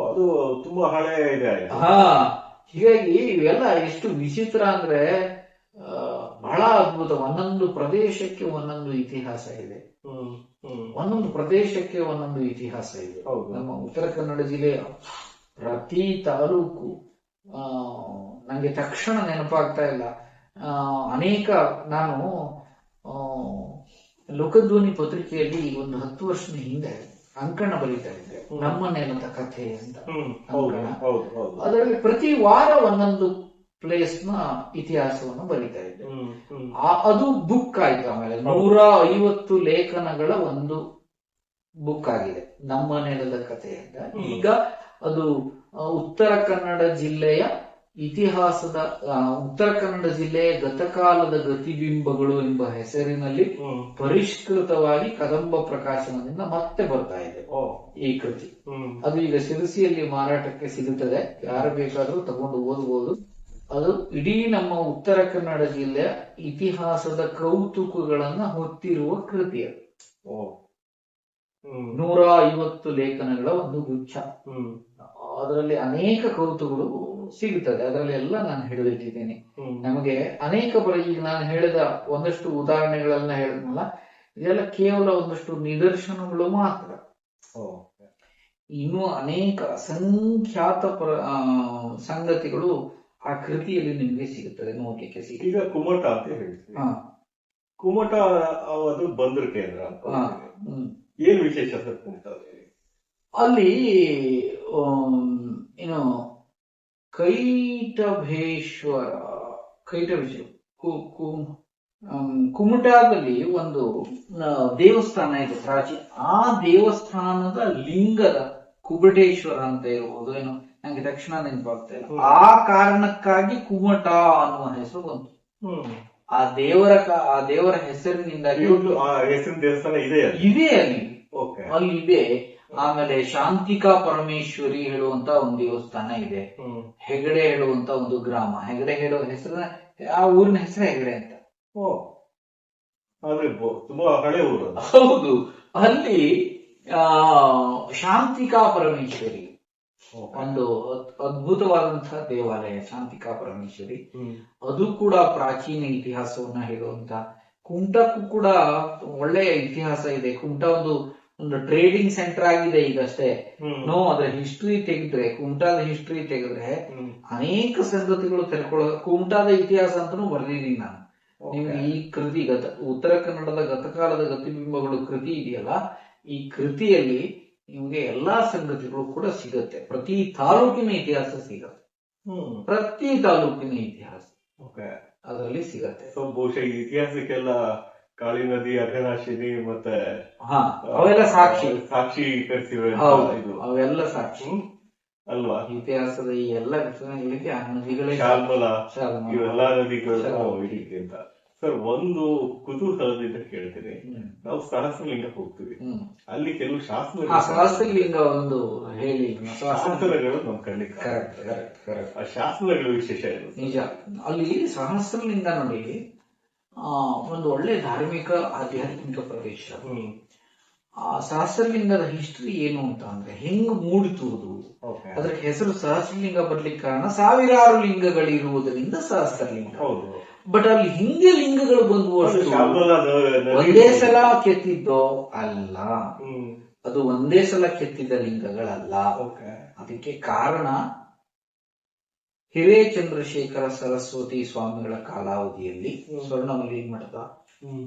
Speaker 2: ಅದು ತುಂಬಾ ಹಳೆ ಇದೆ.
Speaker 1: ಹೀಗಾಗಿ ಇವೆಲ್ಲ ಎಷ್ಟು ವಿಚಿತ್ರ ಅಂದ್ರೆ ಬಹಳ ಅದ್ಭುತ. ಒಂದೊಂದು ಪ್ರದೇಶಕ್ಕೆ ಒಂದೊಂದು ಇತಿಹಾಸ ಇದೆ. ಒಂದೊಂದು ಪ್ರದೇಶಕ್ಕೆ ಒಂದೊಂದು ಇತಿಹಾಸ ಇದೆ. ನಮ್ಮ ಉತ್ತರ ಕನ್ನಡ ಜಿಲ್ಲೆಯ ಪ್ರತಿ ತಾಲೂಕು ನಂಗೆ ತಕ್ಷಣ ನೆನಪಾಗ್ತಾ ಇಲ್ಲ. ಅನೇಕ ನಾನು ಲೋಕಧ್ವನಿ ಪತ್ರಿಕೆಯಲ್ಲಿ ಒಂದು 10 ವರ್ಷದ ಹಿಂದೆ ಅಂಕಣ ಬರೀತಾ ಇದ್ದೆ, ನಮ್ಮ ನೆಲದ ಕಥೆ ಅಂತ ಅಂಕಣ. ಅದರಲ್ಲಿ ಪ್ರತಿ ವಾರ ಒಂದೊಂದು ಪ್ಲೇಸ್ ನ ಇತಿಹಾಸವನ್ನು ಬರೀತಾ ಇದ್ದೆ. ಅದು ಬುಕ್ ಆಯ್ತು. ಆಮೇಲೆ 150 ಲೇಖನಗಳ ಒಂದು ಬುಕ್ ಆಗಿದೆ, ನಮ್ಮ ನೆಲದ ಕಥೆ ಅಂತ. ಈಗ ಅದು ಉತ್ತರ ಕನ್ನಡ ಜಿಲ್ಲೆಯ ಇತಿಹಾಸದ, ಉತ್ತರ ಕನ್ನಡ ಜಿಲ್ಲೆಯ ಗತಕಾಲದ ಗತಿಬಿಂಬಗಳು ಎಂಬ ಹೆಸರಿನಲ್ಲಿ ಪರಿಷ್ಕೃತವಾಗಿ ಕದಂಬ ಪ್ರಕಾಶನದಿಂದ ಮತ್ತೆ ಬರ್ತಾ ಇದೆ ಈ ಕೃತಿ. ಅದು ಈಗ ಶಿರಸಿಯಲ್ಲಿ ಮಾರಾಟಕ್ಕೆ ಸಿಗುತ್ತದೆ, ಯಾರು ಬೇಕಾದ್ರೂ ತಗೊಂಡು ಓದಬಹುದು. ಅದು ಇಡೀ ನಮ್ಮ ಉತ್ತರ ಕನ್ನಡ ಜಿಲ್ಲೆಯ ಇತಿಹಾಸದ ಕೌತುಕಗಳನ್ನ ಹೊತ್ತಿರುವ ಕೃತಿ. ಅದು 150 ಲೇಖನಗಳ ಒಂದು ಗುಚ್ಛ. ಅದರಲ್ಲಿ ಅನೇಕ ಕೌತುಕಗಳು ಸಿಗುತ್ತದೆ. ಅದರಲ್ಲಿ ಎಲ್ಲ ನಾನು ಹಿಡಿದಿಟ್ಟಿದ್ದೇನೆ. ನಮಗೆ ಅನೇಕ ಈಗ ನಾನು ಹೇಳಿದ ಒಂದಷ್ಟು ಉದಾಹರಣೆಗಳನ್ನ ಹೇಳಿದ್ನಲ್ಲ, ಇದೆಲ್ಲ ಕೇವಲ ಒಂದಷ್ಟು ನಿದರ್ಶನಗಳು ಮಾತ್ರ. ಇನ್ನೂ ಅನೇಕ ಅಸಂಖ್ಯಾತ ಸಂಗತಿಗಳು ಆ ಕೃತಿಯಲ್ಲಿ ನಿಮಗೆ ಸಿಗುತ್ತದೆ, ನೋಡ್ಲಿಕ್ಕೆ ಸಿಗುತ್ತೆ.
Speaker 2: ಈಗ ಕುಮಟ ಅಂತ ಹೇಳ್ತೀವಿ. ಕುಮಟ ಅದು ಬಂದ್ರ ಕೇಂದ್ರ. ಏನು ವಿಶೇಷ
Speaker 1: ಅಲ್ಲಿ? ಏನು ಕೈಟಭೇಶ್ವರ ಕುಮಟಾದಲ್ಲಿ ಒಂದು ದೇವಸ್ಥಾನ ಇದೆ ಪ್ರಾಚೀನ. ಆ ದೇವಸ್ಥಾನದ ಲಿಂಗದ ಕುಮಟೇಶ್ವರ ಅಂತ ಇರಬಹುದು, ಏನೋ ನಂಗೆ ತಕ್ಷಣ ನೆನಪಾಗ್ತಾ ಇಲ್ಲ. ಆ ಕಾರಣಕ್ಕಾಗಿ ಕುಮಟ ಅನ್ನುವ ಹೆಸರು ಬಂತು. ಆ ದೇವರ ಹೆಸರಿನಿಂದಾಗಿ
Speaker 2: ಹೆಸರಿನ ದೇವಸ್ಥಾನ ಇದೆ
Speaker 1: ಅಲ್ಲಿ ಇದೆ. ಆಮೇಲೆ ಶಾಂತಿಕಾ ಪರಮೇಶ್ವರಿ ಹೇಳುವಂತ ಒಂದು ದೇವಸ್ಥಾನ ಇದೆ. ಹೆಗಡೆ ಹೇಳುವಂತ ಒಂದು ಗ್ರಾಮ, ಹೆಗಡೆ ಹೇಳುವ ಹೆಸರು, ಆ ಊರಿನ ಹೆಸರು ಹೆಗಡೆ ಅಂತ.
Speaker 2: ಓ, ಆದ್ರೆ ತುಂಬಾ ಹಳೆ ಊರು.
Speaker 1: ಹೌದು, ಅಲ್ಲಿ ಶಾಂತಿಕಾ ಪರಮೇಶ್ವರಿ ಒಂದು ಅದ್ಭುತವಾದಂತಹ ದೇವಾಲಯ, ಶಾಂತಿಕಾ ಪರಮೇಶ್ವರಿ. ಅದು ಕೂಡ ಪ್ರಾಚೀನ ಇತಿಹಾಸವನ್ನ ಹೇಳುವಂತ. ಕುಮಟಕ್ಕೂ ಕೂಡ ಒಳ್ಳೆಯ ಇತಿಹಾಸ ಇದೆ. ಕುಮಟ ಒಂದು ಟ್ರೇಡಿಂಗ್ ಸೆಂಟರ್ ಆಗಿದೆ ಈಗಷ್ಟೇ. ಅದರ ಹಿಸ್ಟ್ರಿ ತೆಗೆದ್ರೆ, ಕುಮಟಾದ ಹಿಸ್ಟ್ರಿ ತೆಗೆದ್ರೆ ಅನೇಕ ಸಂಗತಿಗಳು ಕುಮಟಾದ ಇತಿಹಾಸ ಅಂತಾನು ಬರ್ದಿದ್ದೀನಿ ನಾನು. ನಿಮ್ಗೆ ಈ ಕೃತಿ ಉತ್ತರ ಕನ್ನಡದ ಗತಕಾಲದ ಗತಿಬಿಂಬಗಳು ಕೃತಿ ಇದೆಯಲ್ಲ, ಈ ಕೃತಿಯಲ್ಲಿ ನಿಮ್ಗೆ ಎಲ್ಲಾ ಸಂಗತಿಗಳು ಕೂಡ ಸಿಗತ್ತೆ. ಪ್ರತಿ ತಾಲೂಕಿನ ಇತಿಹಾಸ ಸಿಗತ್ತೆ, ಪ್ರತಿ ತಾಲೂಕಿನ ಇತಿಹಾಸ ಅದರಲ್ಲಿ ಸಿಗತ್ತೆ.
Speaker 2: ಬಹುಶಃ ಇತಿಹಾಸಕ್ಕೆಲ್ಲ ಕಾಳಿ ನದಿ, ಅಘನಾಶಿನಿ ಮತ್ತೆ
Speaker 1: ಅವೆಲ್ಲ ಸಾಕ್ಷಿ ಅವೆಲ್ಲ ಸಾಕ್ಷಿ
Speaker 2: ಅಲ್ವಾ?
Speaker 1: ಇತಿಹಾಸದ ಈ ಎಲ್ಲ ಘಟನೆಗಳಿಗೆ ಆ ನದಿಗಳೇ
Speaker 2: ಇವೆಲ್ಲಾ ನದಿಗಳು ಅಂತ. ಸರ್, ಒಂದು ಕುತೂಹಲದಿಂದ ಕೇಳ್ತೀನಿ. ನಾವು ಸಹಸ್ರಲಿಂಗ ಹೋಗ್ತೀವಿ, ಅಲ್ಲಿ ಕೆಲವು
Speaker 1: ಸಹಸ್ರಲಿಂಗ ಒಂದು ಹೇಳಿ
Speaker 2: ಶಾಸನಗಳು ನಮ್ ಕಣ್ಣಿಗೆ, ಆ ಶಾಸನಗಳ ವಿಶೇಷ ಏನು?
Speaker 1: ನಿಜ. ಅಲ್ಲಿ ಸಹಸ್ರಲಿಂಗ ನೋಡಿ ಒಂದು ಒಳ್ಳೆ ಧಾರ್ಮಿಕ ಆಧ್ಯಾತ್ಮಿಕ ಪ್ರದೇಶ. ಆ ಸಹಸ್ರಲಿಂಗದ ಹಿಸ್ಟ್ರಿ ಏನು ಅಂತ ಅಂದ್ರೆ, ಹೆಂಗ್ ಮೂಡಿತು ಅದಕ್ಕೆ ಹೆಸರು ಸಹಸ್ರಲಿಂಗ ಬರ್ಲಿಕ್ಕೆ ಕಾರಣ ಸಾವಿರಾರು ಲಿಂಗಗಳಿರುವುದರಿಂದ ಸಹಸ್ರಲಿಂಗ. ಬಟ್ ಅಲ್ಲಿ ಹಿಂಗೆ ಲಿಂಗಗಳು ಬಂದು ಒಂದೇ ಸಲ ಕೆತ್ತಿದ್ದೋ ಅಲ್ಲ, ಅದು ಒಂದೇ ಸಲ ಕೆತ್ತಿದ ಲಿಂಗಗಳಲ್ಲ. ಅದಕ್ಕೆ ಕಾರಣ ಹಿರೇಚಂದ್ರಶೇಖರ ಸರಸ್ವತಿ ಸ್ವಾಮಿಗಳ ಕಾಲಾವಧಿಯಲ್ಲಿ ಸ್ವರ್ಣಮಲಿ ಮಠದ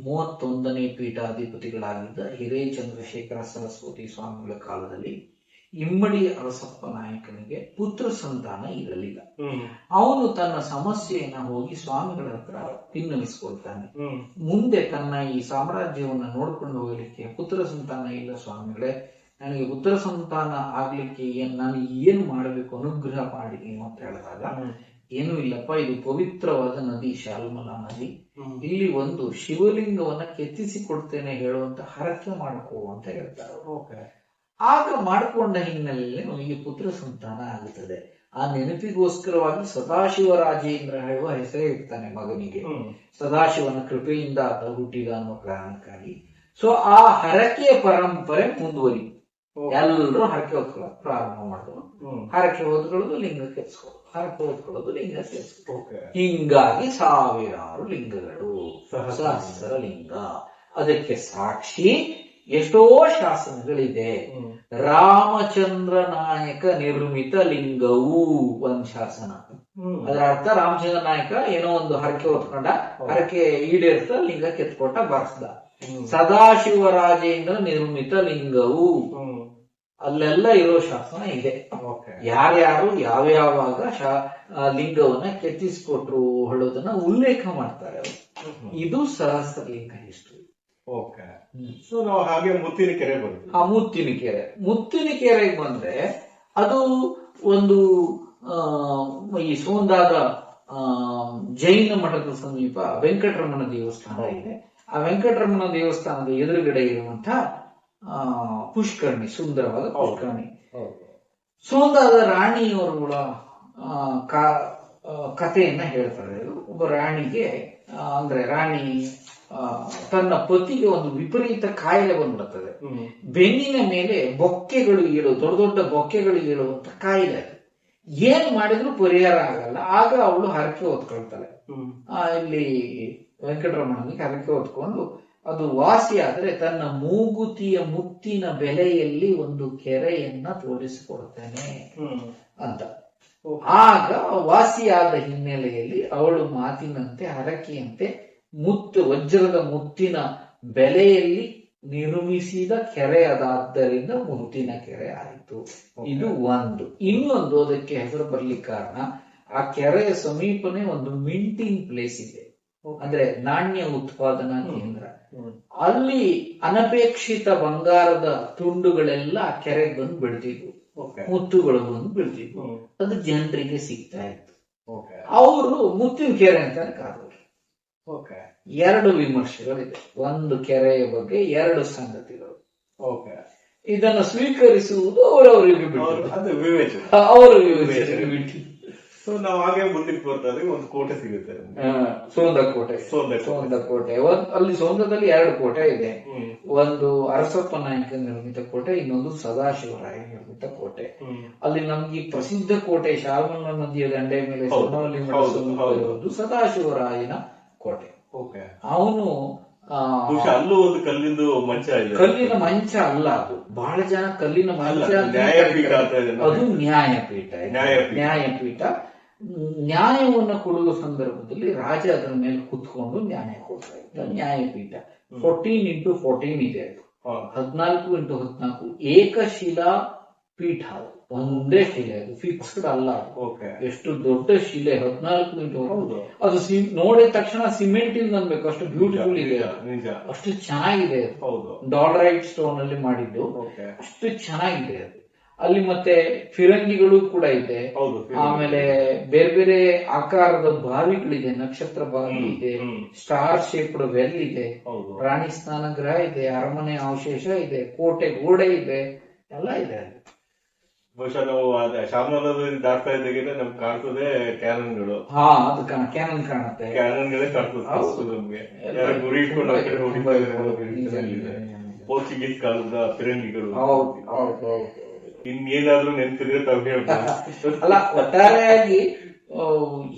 Speaker 1: 31ನೇ ಪೀಠಾಧಿಪತಿಗಳಾಗಿದ್ದ ಹಿರೇಚಂದ್ರಶೇಖರ ಸರಸ್ವತಿ ಸ್ವಾಮಿಗಳ ಕಾಲದಲ್ಲಿ ಇಮ್ಮಡಿ ಅರಸಪ್ಪ ನಾಯಕನಿಗೆ ಪುತ್ರ ಸಂತಾನ ಇರಲಿಲ್ಲ. ಅವನು ತನ್ನ ಸಮಸ್ಯೆಯನ್ನ ಹೋಗಿ ಸ್ವಾಮಿಗಳ ಹತ್ರ ಭಿನ್ನವಿಸಿಕೊಳ್ತಾನೆ. ಮುಂದೆ ತನ್ನ ಈ ಸಾಮ್ರಾಜ್ಯವನ್ನ ನೋಡ್ಕೊಂಡು ಹೋಗ್ಲಿಕ್ಕೆ ಪುತ್ರ ಸಂತಾನ ಇಲ್ಲ ಸ್ವಾಮಿಗಳೇ, ನನಗೆ ಪುತ್ರ ಸಂತಾನ ಆಗ್ಲಿಕ್ಕೆ ನಾನು ಏನು ಮಾಡಬೇಕು, ಅನುಗ್ರಹ ಮಾಡಿ ಅಂತ ಹೇಳಿದಾಗ, ಏನೂ ಇಲ್ಲಪ್ಪ, ಇದು ಪವಿತ್ರವಾದ ನದಿ ಶಾಲ್ಮಲಾ ನದಿ, ಇಲ್ಲಿ ಒಂದು ಶಿವಲಿಂಗವನ್ನ ಕೆತ್ತಿಸಿ ಕೊಡ್ತೇನೆ ಹೇಳುವಂತ ಹರಕೆ ಮಾಡ್ಕೋ ಅಂತ ಹೇಳ್ತಾರೆ. ಆಗ ಮಾಡಿಕೊಂಡ ಹಿನ್ನೆಲೆಯಲ್ಲಿ ಅವನಿಗೆ ಪುತ್ರ ಸಂತಾನ ಆಗುತ್ತದೆ. ಆ ನೆನಪಿಗೋಸ್ಕರವಾಗಿ ಸದಾಶಿವರಾಜೇಂದ್ರ ಹೇಳುವ ಹೆಸರೇ ಇರ್ತಾನೆ ಮಗನಿಗೆ. ಸದಾಶಿವನ ಕೃಪೆಯಿಂದ ಹುಟ್ಟಿದ ಅನ್ನೋ ಕಾರಣಕ್ಕಾಗಿ. ಸೊ ಆ ಹರಕೆಯ ಪರಂಪರೆ ಮುಂದುವರಿ, ಎಲ್ಲರೂ ಹರಕೆ ಹೊತ್ಕೊಳ್ಳೋದು ಪ್ರಾರಂಭ ಮಾಡಿದ್ರು. ಹರಕೆ ಹೊತ್ಕೊಳ್ಳೋದು, ಲಿಂಗ ಕೆತ್ಸ್ಕೊಳ್ಳೋದು, ಹರಕೆ ಹೊತ್ಕೊಳ್ಳೋದು, ಲಿಂಗ ಕೆತ್ಸ್ಕೊಳ್ಳೋದು. ಹಿಂಗಾಗಿ ಸಾವಿರಾರು ಲಿಂಗಗಳು, ಸಹಸ್ರ ಲಿಂಗ. ಅದಕ್ಕೆ ಸಾಕ್ಷಿ ಎಷ್ಟೋ ಶಾಸನಗಳಿದೆ. ರಾಮಚಂದ್ರ ನಾಯಕ ನಿರ್ಮಿತ ಲಿಂಗವು ಒಂದ್ ಶಾಸನ. ಅದರ ಅರ್ಥ ರಾಮಚಂದ್ರ ನಾಯಕ ಏನೋ ಒಂದು ಹರಕೆ ಹೊತ್ಕೊಂಡ, ಹರಕೆ ಈಡೇರಿಸ ಲಿಂಗ ಕೆತ್ಕೊಟ್ಟ, ಬರ್ಸ್ದ. ಸದಾಶಿವರಾಜೇಂದ್ರ ನಿರ್ಮಿತ ಲಿಂಗವು, ಅಲ್ಲೆಲ್ಲ ಇರೋ ಶಾಸನ ಇದೆ. ಯಾರ್ಯಾರು ಯಾವ್ಯಾವಾಗ ಲಿಂಗವನ್ನ ಕೆತ್ತಿಸ್ಕೊಟ್ರು ಹೇಳೋದನ್ನ ಉಲ್ಲೇಖ ಮಾಡ್ತಾರೆ. ಇದು ಸಹಸ್ರಲಿಂಗ ಹಿಸ್ಟ್ರಿ.
Speaker 2: ಸೊ ನಾವು ಹಾಗೆ ಮುತ್ತಿನಕೆರೆ ಬರ್ತೀವಿ.
Speaker 1: ಆ ಮುತ್ತಿನಕೆರೆಗೆ ಬಂದ್ರೆ ಅದು ಒಂದು ಈ ಸೋಂದಾದ ಜೈನ ಮಠದ ಸಮೀಪ ವೆಂಕಟರಮಣ ದೇವಸ್ಥಾನ ಇದೆ. ಆ ವೆಂಕಟರಮಣ ದೇವಸ್ಥಾನದ ಎದುರುಗಡೆ ಇರುವಂತ ಪುಷ್ಕರಣಿ, ಸುಂದರವಾದ ಪುಷ್ಕರಣಿ. ಸೋಂದಾದ ರಾಣಿಯವರುಗಳ ಕಥೆಯನ್ನ ಹೇಳ್ತಾರೆ. ಒಬ್ಬ ರಾಣಿಗೆ, ಅಂದ್ರೆ ರಾಣಿ ತನ್ನ ಪತಿಗೆ ಒಂದು ವಿಪರೀತ ಕಾಯಿಲೆ ಬಂದ್ಬಿಡುತ್ತದೆ. ಬೆನ್ನಿನ ಮೇಲೆ ಬೊಕ್ಕೆಗಳು ದೊಡ್ಡ ದೊಡ್ಡ ಬೊಕ್ಕೆಗಳು ಏಳುವಂತ ಕಾಯಿಲೆ. ಏನ್ ಮಾಡಿದ್ರು ಪರಿಹಾರ ಆಗಲ್ಲ. ಆಗ ಅವಳು ಹರಕೆ ಹೊತ್ಕೊಳ್ತಾಳೆ. ಇಲ್ಲಿ ವೆಂಕಟರಮಣನಿಗೆ ಹರಕೆ ಹೊತ್ಕೊಂಡು ಅದು ವಾಸಿ ಆದ್ರೆ ತನ್ನ ಮೂಗುತಿಯ ಮುತ್ತಿನ ಬೆಲೆಯಲ್ಲಿ ಒಂದು ಕೆರೆಯನ್ನ ತೋರಿಸಿಕೊಡ್ತೇನೆ ಅಂತ. ಆಗ ವಾಸಿಯಾದ ಹಿನ್ನೆಲೆಯಲ್ಲಿ ಅವಳು ಮಾತಿನಂತೆ, ಹರಕೆಯಂತೆ ವಜ್ರದ ಮುತ್ತಿನ ಬೆಲೆಯಲ್ಲಿ ನಿರ್ಮಿಸಿದ ಕೆರೆ ಅದಾದ್ದರಿಂದ ಮುತ್ತಿನ ಕೆರೆ ಆಯಿತು. ಇದು ಒಂದು. ಇನ್ನೊಂದು, ಅದಕ್ಕೆ ಹೆಸರು ಬರ್ಲಿಕ್ಕೆ ಕಾರಣ, ಆ ಕೆರೆಯ ಸಮೀಪನೇ ಒಂದು ಮಿಂಟಿಂಗ್ ಪ್ಲೇಸ್ ಇದೆ, ಅಂದ್ರೆ ನಾಣ್ಯ ಉತ್ಪಾದನಾ ಕೇಂದ್ರ. ಅಲ್ಲಿ ಅನಪೇಕ್ಷಿತ ಬಂಗಾರದ ತುಂಡುಗಳೆಲ್ಲ ಆ ಕೆರೆಗೆ ಬಂದು ಬೀಳ್ತಿದ್ವು, ಮುತ್ತುಗಳು ಬಂದು ಬೀಳ್ತಿದ್ವು. ಅದು ಜನರಿಗೆ ಸಿಗ್ತಾ ಇತ್ತು. ಅವರು ಮುತ್ತಿನ ಕೆರೆ ಅಂತಾನೆ ಕಾದ್ರು. ಎರಡು ವಿಮರ್ಶೆಗಳಿದೆ, ಒಂದು ಕೆರೆಯ ಬಗ್ಗೆ ಎರಡು ಸಂಗತಿಗಳು. ಇದನ್ನ ಸ್ವೀಕರಿಸುವುದು ಅವರವರಿಗೆ ಬಿಟ್ಟು
Speaker 2: ಅದು ವಿವೇಚನೆ.
Speaker 1: ಅವರ ವಿವೇಚನೆಗೆ ಬಿಟ್ಟು.
Speaker 2: ಸೊ ನಾವು ಹಾಗೆ ಮುಂದಕ್ಕೆ ಬರ್ತಾ ಇದ್ರೆ ಒಂದು ಕೋಟೆ ಸಿಗುತ್ತೆ ನಮ್ಗೆ.
Speaker 1: ಸೋಂದಕೋಟೆ.
Speaker 2: ಸೋಂದಕೋಟೆ.
Speaker 1: ಸೋಂದಕೋಟೆ ಅಲ್ಲಿ ಸೋಂದದಲ್ಲಿ 2 ಕೋಟೆ ಇದೆ. ಒಂದು ಅರಸಪ್ಪ ನಾಯಕ ನಿರ್ಮಿತ ಕೋಟೆ, ಇನ್ನೊಂದು ಸದಾಶಿವರಾಯ ನಿರ್ಮಿತ ಕೋಟೆ. ಅಲ್ಲಿ ನಮ್ಗೆ ಈ ಪ್ರಸಿದ್ಧ ಕೋಟೆ ಶಾಲ್ಮಲಾ ನದಿಯ ದಂಡೆ ಮೇಲೆ ಸ್ವರ್ಣವಲ್ಲಿ ಇರುವುದು ಸದಾಶಿವರಾಯನ ಕೋಟೆ. ಅವನು
Speaker 2: ಅಲ್ಲೂ ಒಂದು ಕಲ್ಲಿಂದು ಮಂಚ ಇದೆ.
Speaker 1: ಕಲ್ಲಿನ ಮಂಚ ಅಲ್ಲ, ಅದು ಬಹಳ ಜನ ಕಲ್ಲಿನ ಮಂಚ
Speaker 2: ನ್ಯಾಯಪೀಠ ಅಂತ ಇದೆ.
Speaker 1: ಅದು ನ್ಯಾಯಪೀಠ. ನ್ಯಾಯಪೀಠ ನ್ಯಾಯವನ್ನು ಕೊಡುವ ಸಂದರ್ಭದಲ್ಲಿ ರಾಜ ಅದರ ಮೇಲೆ ಕುತ್ಕೊಂಡು ನ್ಯಾಯ ಕೊಡ್ತಾ ಇದ್ದ ನ್ಯಾಯಪೀಠ. 14x14 ಇದೆ ಅದು. 14x14 ಏಕಶಿಲಾ ಪೀಠ. ಒಂದೇ ಶಿಲೆ, ಅದು ಫಿಕ್ಸ್ಡ್ ಅಲ್ಲ. ಎಷ್ಟು ದೊಡ್ಡ ಶಿಲೆ, 14x14. ಅದು ನೋಡಿದ ತಕ್ಷಣ ಸಿಮೆಂಟ್ ಇಂದ ಅನ್ಬೇಕು, ಅಷ್ಟು ಬ್ಯೂಟಿಫುಲ್ ಇದೆ, ಅಷ್ಟು ಚೆನ್ನಾಗಿದೆ. ಡಾಲರೈಟ್ ಸ್ಟೋನ್ ಅಲ್ಲಿ ಮಾಡಿದ್ದು, ಅಷ್ಟು ಚೆನ್ನಾಗಿದೆ ಅದು. ಅಲ್ಲಿ ಮತ್ತೆ ಫಿರಂಗಿಗಳು ಕೂಡ ಇದೆ. ಆಮೇಲೆ ಬೇರೆ ಬೇರೆ ಆಕಾರದ ಬಾವಿಗಳಿದೆ, ನಕ್ಷತ್ರ ಬಾವಿ ಇದೆ, ಸ್ಟಾರ್ ಶೇಪ್ಡ್ ವೆಲ್ ಇದೆ, ರಾಣಿ ಸ್ನಾನಗೃಹ ಇದೆ, ಅರಮನೆ ಅವಶೇಷ ಇದೆ, ಕೋಟೆ ಗೋಡೆ ಇದೆ, ಎಲ್ಲ ಇದೆ ಅಲ್ಲಿ.
Speaker 2: ಬಹುಶಃ ನಾವು ಶಾಮನೂರದಲ್ಲಿ ದಾಟ್ತಾ ಇದ್ದಾಗೆ ನಮ್ಗೆ ಕಾಣ್ತದೆ ಕ್ಯಾನನ್ಗಳು.
Speaker 1: ಅದು ಕ್ಯಾನನ್ ಕಾಣುತ್ತೆ,
Speaker 2: ಕ್ಯಾನನ್ಗಳೇ ಕಾಣ್ತದೆ ನಮ್ಗೆ. ಗುರಿ ಇಟ್ಕೊಂಡು ಆ ಕಡೆ ಹೊಡಿತಾ ಇದ್ದಾರೆ. ಪೋರ್ಚುಗೀಸ್ ಕಾಲದ ಫಿರಂಗಿಗಳು. ಇನ್ನೇನಾದ್ರೂ ನೆನಪಿದ್ರೆ ತಾವು ಹೇಳ್ತಾರೆ.
Speaker 1: ಅಲ್ಲ, ಒಟ್ಟಾರೆಯಾಗಿ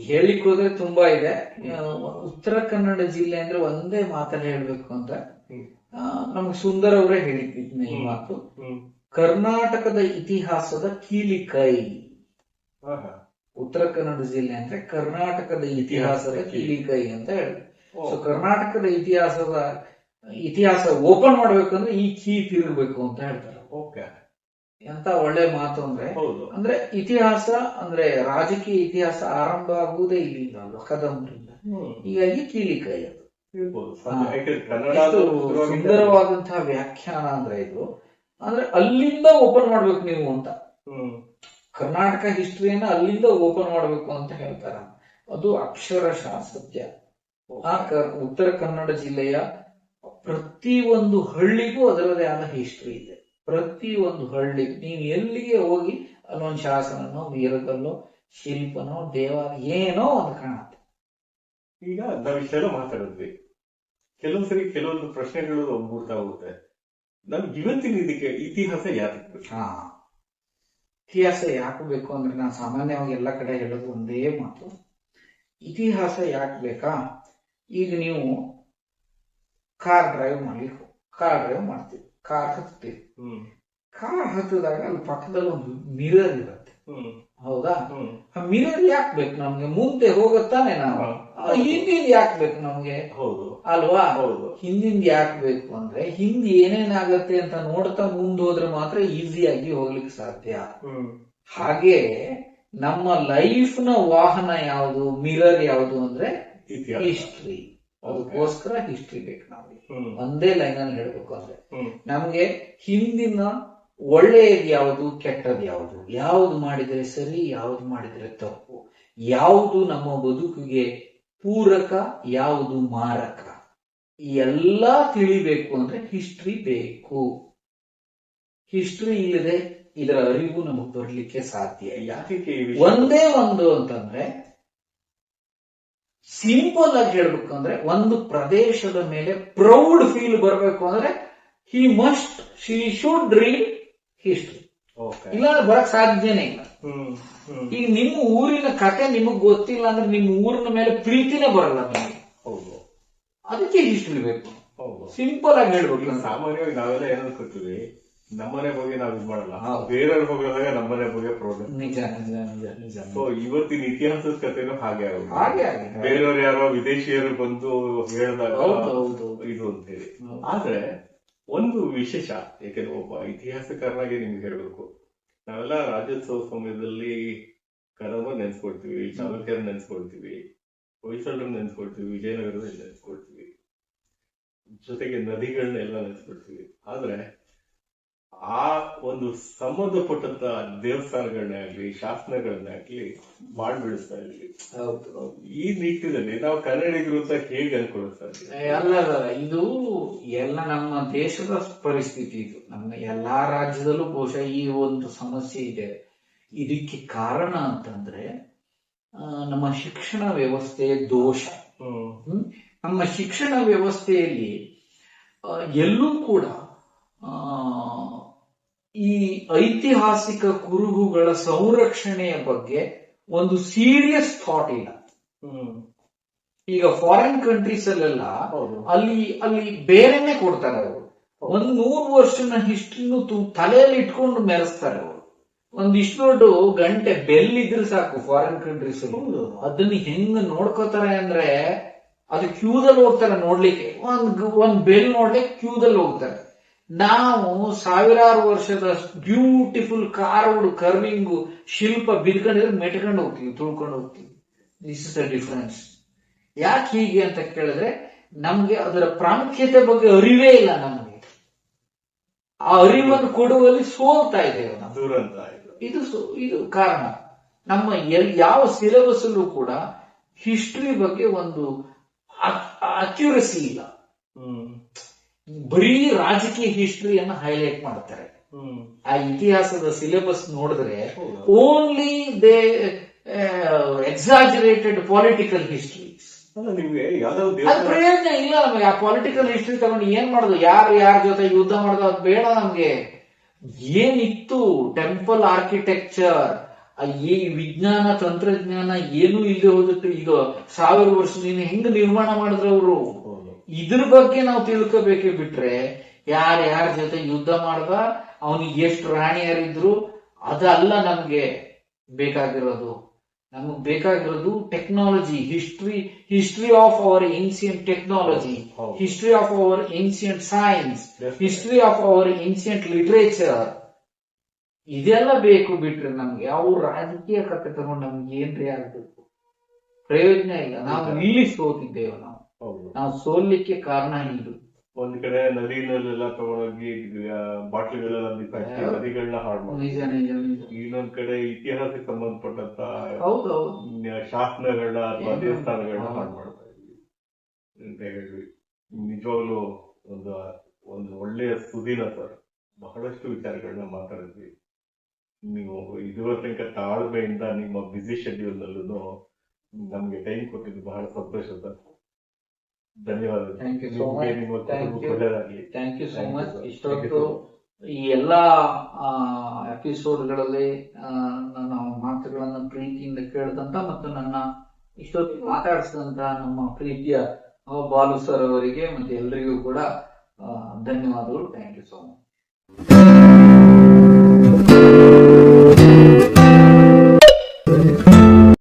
Speaker 1: ಹೇಳಿಕ್ ಹೋದ್ರೆ ತುಂಬಾ ಇದೆ. ಉತ್ತರ ಕನ್ನಡ ಜಿಲ್ಲೆ ಅಂದ್ರೆ ಒಂದೇ ಮಾತಲ್ಲಿ ಹೇಳ್ಬೇಕು ಅಂತ ನಮ್ಗೆ ಸುಂದರ್ ಅವರೇ ಹೇಳಿದ್ನ ಈ ಮಾತು. ಕರ್ನಾಟಕದ ಇತಿಹಾಸದ ಕೀಲಿಕೈ. ಉತ್ತರ ಕನ್ನಡ ಜಿಲ್ಲೆ ಅಂದ್ರೆ ಕರ್ನಾಟಕದ ಇತಿಹಾಸದ ಕೀಲಿಕೈ ಅಂತ ಹೇಳಿ. ಸೊ ಕರ್ನಾಟಕದ ಇತಿಹಾಸ ಓಪನ್ ಮಾಡ್ಬೇಕಂದ್ರೆ ಈ ಕೀ ತಿರುಗಬೇಕು ಅಂತ ಹೇಳ್ತಾರೆ. ಎಂತ ಒಳ್ಳೆ ಮಾತು ಅಂದ್ರೆ ಇತಿಹಾಸ ಅಂದ್ರೆ ರಾಜಕೀಯ ಇತಿಹಾಸ ಆರಂಭ ಆಗುವುದೇ ಇಲ್ಲಿಂದ, ಕದಂಬರಿಂದ. ಹೀಗಾಗಿ ಕೀಲಿಕೈ ಅದು. ಸುಂದರವಾದಂತಹ ವ್ಯಾಖ್ಯಾನ ಅಂದ್ರೆ ಇದು. ಅಂದ್ರೆ ಅಲ್ಲಿಂದ ಓಪನ್ ಮಾಡ್ಬೇಕು ನೀವು ಅಂತ, ಕರ್ನಾಟಕ ಹಿಸ್ಟ್ರಿಯನ್ನ ಅಲ್ಲಿಂದ ಓಪನ್ ಮಾಡ್ಬೇಕು ಅಂತ ಹೇಳ್ತಾರೆ. ಅದು ಅಕ್ಷರಶಃ ಸತ್ಯ. ಉತ್ತರ ಕನ್ನಡ ಜಿಲ್ಲೆಯ ಪ್ರತಿಯೊಂದು ಹಳ್ಳಿಗೂ ಅದರದೇ ಆದ ಹಿಸ್ಟ್ರಿ ಇದೆ. ಪ್ರತಿಯೊಂದು ಹಳ್ಳಿ ನೀವು ಎಲ್ಲಿಗೆ ಹೋಗಿ ಅಲ್ಲೊಂದು ಶಾಸನನೋ, ವೀರಗಲ್ಲೋ, ಶಿಲ್ಪನೋ, ದೇವಾಲಯ ಏನೋ ಒಂದು ಕಾಣುತ್ತೆ.
Speaker 2: ಈಗ ನಾವಿಷ್ಟೆಲ್ಲ ಮಾತಾಡಿದ್ವಿ, ಕೆಲವೊಂದ್ಸರಿ ಕೆಲವೊಂದು ಪ್ರಶ್ನೆಗಳು ಮೂಡ್ತಾ ಹೋಗುತ್ತೆ. ನಮ್ಗೆ ಇವತ್ತಿನ ಇದಕ್ಕೆ ಇತಿಹಾಸ ಯಾಕೆ
Speaker 1: ಇತಿಹಾಸ ಯಾಕೆ ಬೇಕು ಅಂದ್ರೆ ನಾನು ಸಾಮಾನ್ಯವಾಗಿ ಎಲ್ಲ ಕಡೆ ಹೇಳೋದು ಒಂದೇ ಮಾತು, ಇತಿಹಾಸ ಯಾಕೆ ಬೇಕಾ? ಈಗ ನೀವು ಕಾರ್ ಡ್ರೈವ್ ಮಾಡ್ತೀವಿ, ಕಾರ್ ಹತ್ತೀವಿ. ಕಾರ್ ಹತ್ತಿದಾಗ ಅಲ್ಲಿ ಪಕ್ಕದಲ್ಲಿ ಒಂದು ಮಿರರ್ ಇರುತ್ತೆ, ಹೌದಾ? ಆ ಮಿರರ್ ಯಾಕೆ ಬೇಕು ನಮ್ಗೆ? ಮುಂದೆ ಹೋಗುತ್ತಾನೆ ನಾವು, ಹಿಂದಿಂದ ಯಾಕೆ ಬೇಕು ನಮ್ಗೆ ಅಲ್ವಾ? ಹಿಂದಿಂದ ಯಾಕೆ ಬೇಕು ಅಂದ್ರೆ ಹಿಂದೆ ಏನೇನಾಗತ್ತೆ ಅಂತ ನೋಡ್ತಾ ಮುಂದೆ ಹೋದ್ರೆ ಮಾತ್ರ ಈಸಿಯಾಗಿ ಹೋಗ್ಲಿಕ್ಕೆ ಸಾಧ್ಯ. ಹಾಗೆ ನಮ್ಮ ಲೈಫ್ ನ ವಾಹನ ಯಾವುದು, ಮಿರರ್ ಯಾವುದು ಅಂದ್ರೆ ಹಿಸ್ಟ್ರಿ. ಅದಕ್ಕೋಸ್ಕರ ಹಿಸ್ಟ್ರಿ ಬೇಕು ನಮ್ಗೆ. ಒಂದೇ ಲೈನ್ ಅಲ್ಲಿ ಹೇಳ್ಬೇಕು ಅಂದ್ರೆ ನಮ್ಗೆ ಹಿಂದಿನ ಒಳ್ಳೆಯದು ಯಾವುದು, ಕೆಟ್ಟದ್ದು ಯಾವುದು, ಯಾವುದು ಮಾಡಿದ್ರೆ ಸರಿ, ಯಾವುದು ಮಾಡಿದ್ರೆ ತಪ್ಪು, ಯಾವುದು ನಮ್ಮ ಬದುಕಿಗೆ ಪೂರಕ, ಯಾವುದು ಮಾರಕ, ಈ ಎಲ್ಲಾ ತಿಳಿಬೇಕು ಅಂದ್ರೆ ಹಿಸ್ಟ್ರಿ ಬೇಕು. ಹಿಸ್ಟ್ರಿ ಇಲ್ಲದೆ ಇದರ ಅರಿವು ನಮಗೆ ಬರ್ಲಿಕ್ಕೆ ಸಾಧ್ಯ.
Speaker 2: ಯಾಕೆ
Speaker 1: ಒಂದೇ ಒಂದು ಅಂತಂದ್ರೆ ಸಿಂಪಲ್ ಆಗಿ ಹೇಳ್ಬೇಕು ಅಂದ್ರೆ ಒಂದು ಪ್ರದೇಶದ ಮೇಲೆ ಪ್ರೌಡ್ ಫೀಲ್ ಬರ್ಬೇಕು ಅಂದ್ರೆ ಶಿ ಶುಡ್ ರೀಡ್ ಹಿಸ್ಟ್ರಿ. ಇಲ್ಲ ಬರಕ್ ಸಾಧ್ಯನೇ ಇಲ್ಲ. ಈಗ ನಿಮ್ಮ ಊರಿನ ಕತೆ ನಿಮಗ್ ಗೊತ್ತಿಲ್ಲ ಅಂದ್ರೆ ನಿಮ್ಮ ಊರಿನ ಮೇಲೆ ಪ್ರೀತಿನೇ ಬರಲ್ಲ ನಿಮಗೆ. ಅದಕ್ಕೆ ಹಿಸ್ಟ್ರಿ ಬೇಕು. ಸಿಂಪಲ್ ಆಗಿ ಹೇಳ್ಬೇಕು.
Speaker 2: ಸಾಮಾನ್ಯವಾಗಿ ನಾವೆಲ್ಲ ಏನಂತ ಕೊಡ್ತೀವಿ, ನಮ್ಮನೆ ಬಗ್ಗೆ ನಾವ್ ಇದು ಮಾಡಲ್ಲ, ಬೇರೆಯವ್ರ ಹೋಗಿದಾಗ ನಮ್ಮನೆ ಬಗ್ಗೆ ಪ್ರಾಬ್ಲಮ್.
Speaker 1: ನಿಜ ನಿಜ ನಿಜ ನಿಜ.
Speaker 2: ಸೊ ಇವತ್ತಿನ ಇತಿಹಾಸದ ಕಥೆನೂ ಹಾಗೆ ಆಗುತ್ತೆ. ಬೇರೆಯವ್ರು ಯಾರೋ ವಿದೇಶಿಯರು ಬಂದು ಹೇಳಿದಾಗ ಇದು ಅಂತ ಹೇಳಿ. ಆದ್ರೆ ಒಂದು ವಿಶೇಷ, ಯಾಕೆಂದ್ರೆ ಒಬ್ಬ ಇತಿಹಾಸಕಾರನಾಗಿ ನಿಮ್ಗೆ ಹೇಳ್ಬೇಕು, ನಾವೆಲ್ಲ ರಾಜ್ಯೋತ್ಸವ ಸಮಯದಲ್ಲಿ ಕದಂಬ ನೆನ್ಸ್ಕೊಳ್ತೀವಿ, ಚಾಲುಕ್ಯರ ನೆನ್ಸ್ಕೊಳ್ತೀವಿ, ಹೊಯ್ಸಳರನ್ನ ನೆನ್ಸ್ಕೊಳ್ತೀವಿ, ವಿಜಯನಗರದ ನೆನ್ಸ್ಕೊಳ್ತೀವಿ, ಜೊತೆಗೆ ನದಿಗಳನ್ನೆಲ್ಲ ನೆನ್ಸ್ಕೊಳ್ತೀವಿ. ಆದ್ರೆ ಆ ಒಂದು ಸಂಬಂಧಪಟ್ಟಂತ ದೇವಸ್ಥಾನಗಳನ್ನೇ ಆಗ್ಲಿ ಶಾಸನಗಳನ್ನೇ ಆಗ್ಲಿ ಮಾಡ್ಬಿಡಿಸ್ತಾ ಇದ್ವಿ. ಈ ನಿಟ್ಟಿನಲ್ಲಿ ನಾವು ಕನ್ನಡಿಗರು ಅಂತ ಹೇಗೆ ಅನ್ಕೊಳ್ತಾ ಇದ್ವಿ?
Speaker 1: ಅಲ್ಲ, ಇದು ಎಲ್ಲ ನಮ್ಮ ದೇಶದ ಪರಿಸ್ಥಿತಿ. ಇದು ನಮ್ಮ ಎಲ್ಲಾ ರಾಜ್ಯದಲ್ಲೂ ಬಹುಶಃ ಈ ಒಂದು ಸಮಸ್ಯೆ ಇದೆ. ಇದಕ್ಕೆ ಕಾರಣ ಅಂತಂದ್ರೆ ನಮ್ಮ ಶಿಕ್ಷಣ ವ್ಯವಸ್ಥೆಯ ದೋಷ. ನಮ್ಮ ಶಿಕ್ಷಣ ವ್ಯವಸ್ಥೆಯಲ್ಲಿ ಎಲ್ಲೂ ಕೂಡ ಈ ಐತಿಹಾಸಿಕ ಕುರುಹುಗಳ ಸಂರಕ್ಷಣೆಯ ಬಗ್ಗೆ ಒಂದು ಸೀರಿಯಸ್ ಥಾಟ್ ಇಲ್ಲ. ಈಗ ಫಾರಿನ್ ಕಂಟ್ರೀಸ್ ಅಲ್ಲೆಲ್ಲ ಅಲ್ಲಿ ಬೇರೆನೆ ಕೊಡ್ತಾರೆ ಅವರು. 100 ವರ್ಷದ ಹಿಸ್ಟ್ರಿನೂ ತಲೆಯಲ್ಲಿ ಇಟ್ಕೊಂಡು ಮೆರೆಸ್ತಾರೆ ಅವರು. ಒಂದಿಷ್ಟು ದೊಡ್ಡ ಗಂಟೆ ಬೆಲ್ ಇದ್ರೆ ಸಾಕು ಫಾರಿನ್ ಕಂಟ್ರೀಸ್. ಅದನ್ನ ಹೆಂಗ್ ನೋಡ್ಕೋತಾರೆ ಅಂದ್ರೆ ಅದು ಕ್ಯೂದಲ್ಲಿ ಹೋಗ್ತಾರೆ ನೋಡ್ಲಿಕ್ಕೆ. ಒಂದ್ ಬೆಲ್ ನೋಡ್ಲಿಕ್ಕೆ ಕ್ಯೂದಲ್ಲಿ ಹೋಗ್ತಾರೆ. ನಾವು ಸಾವಿರಾರು ವರ್ಷದ ಬ್ಯೂಟಿಫುಲ್ ಕಾರ್ವ್ಡ್ ಕರ್ವಿಂಗ್ ಶಿಲ್ಪ ಬಿದ್ಕೊಂಡಿದ್ರೆ ಮೆಟ್ಕೊಂಡು ಹೋಗ್ತೀವಿ, ತುಳ್ಕೊಂಡು ಹೋಗ್ತೀವಿ. This is the difference. ಯಾಕೆ ಹೀಗೆ ಅಂತ ಕೇಳಿದ್ರೆ ನಮ್ಗೆ ಅದರ ಪ್ರಾಮುಖ್ಯತೆ ಬಗ್ಗೆ ಅರಿವೇ ಇಲ್ಲ. ನಮ್ಗೆ ಆ ಅರಿವನ್ನು ಕೊಡುವಲ್ಲಿ ಸೋಲ್ತಾ ಇದ್ದೇವೆ ನಾವು. ಇದು ಕಾರಣ. ನಮ್ಮ ಯಾವ ಸಿಲೆಬಸ್ ಅಲ್ಲೂ ಕೂಡ ಹಿಸ್ಟ್ರಿ ಬಗ್ಗೆ ಒಂದು ಅಕ್ಯುರಸಿ ಇಲ್ಲ. ಬರೀ ರಾಜಕೀಯ ಹಿಸ್ಟ್ರಿಯನ್ನ ಹೈಲೈಟ್ ಮಾಡ್ತಾರೆ. ಆ ಇತಿಹಾಸದ ಸಿಲೆಬಸ್ ನೋಡಿದ್ರೆ only they exaggerated political history. ಪ್ರಯೋಜನ ಇಲ್ಲ ನಮಗೆ. ಆ ಪೊಲಿಟಿಕಲ್ ಹಿಸ್ಟ್ರಿ ತಗೊಂಡು ಏನ್ ಮಾಡುದು, ಯಾರ ಜೊತೆ ಯುದ್ಧ ಮಾಡುದು, ಅದು ಬೇಡ ನಮ್ಗೆ. ಏನಿತ್ತು ಟೆಂಪಲ್ ಆರ್ಕಿಟೆಕ್ಚರ್, ಈ ವಿಜ್ಞಾನ ತಂತ್ರಜ್ಞಾನ ಏನೂ ಇಲ್ಲದೆ ಹೋದಕ್ಕೆ ಈಗ 1000 ವರ್ಷದಿಂದ ಹೆಂಗ್ ನಿರ್ಮಾಣ ಮಾಡಿದ್ರು ಅವರು, ಇದ್ರ ಬಗ್ಗೆ ನಾವು ತಿಳ್ಕೋಬೇಕೆ ಬಿಟ್ರೆ ಯಾರ ಜೊತೆ ಯುದ್ಧ ಮಾಡ್ದ, ಅವನಿಗೆ ಎಷ್ಟು ರಾಣಿಯರಿದ್ರು ಅದಲ್ಲ ನಮ್ಗೆ ಬೇಕಾಗಿರೋದು. ನಮಗ್ ಬೇಕಾಗಿರೋದು technology, history of our ancient technology, history of our ancient science, history of our ancient literature. ಇದೆಲ್ಲ ಬೇಕು ಬಿಟ್ರೆ ನಮ್ಗೆ ಅವ್ರ ರಾಜಕೀಯ ಕಥೆ ತಗೊಂಡು ನಮ್ಗೆ ಏನ್ರಿ ಆಗ್ಬೇಕು? ಪ್ರಯೋಜನ ಇಲ್ಲ. ನಾವು ಇಲ್ಲಿ ಸೋತಿದ್ದೇವೆ. ನಾವು ಸೋಲಿಕ್ಕೆ ಕಾರಣ ಇದು.
Speaker 2: ಒಂದ್ ಕಡೆ ನದಿನಲ್ಲೆಲ್ಲ ತಗೊಂಡೋಗಿ ಬಾಟ್ಲಿಗಳೆಲ್ಲ ನದಿಗಳನ್ನ ಹಾಳು ಮಾಡಿ, ಇನ್ನೊಂದ್ ಕಡೆ ಇತಿಹಾಸಕ್ಕೆ ಸಂಬಂಧಪಟ್ಟಂತ ಶಾಸನಗಳನ್ನ ಅಥವಾ ದೇವಸ್ಥಾನಗಳನ್ನ ಹಾಳು ಮಾಡ್ತಾ ಇದ್ವಿ ಅಂತ ಹೇಳಿ. ನಿಜವಾಗ್ಲೂ ಒಂದು ಒಳ್ಳೆಯ ಸುದಿನ ಸರ್. ಬಹಳಷ್ಟು ವಿಚಾರಗಳನ್ನ ಮಾತಾಡಿದ್ವಿ. ನೀವು ಇದುವರೆ ತನಕ ತಾಳ್ಮೆಯಿಂದ ನಿಮ್ಮ ಬ್ಯುಸಿ ಶೆಡ್ಯೂಲ್ ನಲ್ಲೂ ನಮ್ಗೆ ಟೈಮ್ ಕೊಟ್ಟಿದ್ದು ಬಹಳ ಸಂತೋಷ ಸರ್. ಧನ್ಯವಾದ.
Speaker 1: Thank you so much. ಇಷ್ಟೊತ್ತು ಈ ಎಲ್ಲಾ ಎಪಿಸೋಡ್ಗಳಲ್ಲಿ ನಾವು ಮಾತುಗಳನ್ನ ಪ್ರೀತಿಯಿಂದ ಕೇಳಿದಂತ ಮತ್ತು ನನ್ನ ಇಷ್ಟೊತ್ತು ಮಾತಾಡಿಸಿದಂತ ನಮ್ಮ ಪ್ರೀತಿಯ ಬಾಲು ಸರ್ ಅವರಿಗೆ ಮತ್ತೆ ಎಲ್ರಿಗೂ ಕೂಡ ಧನ್ಯವಾದಗಳು. Thank you so much.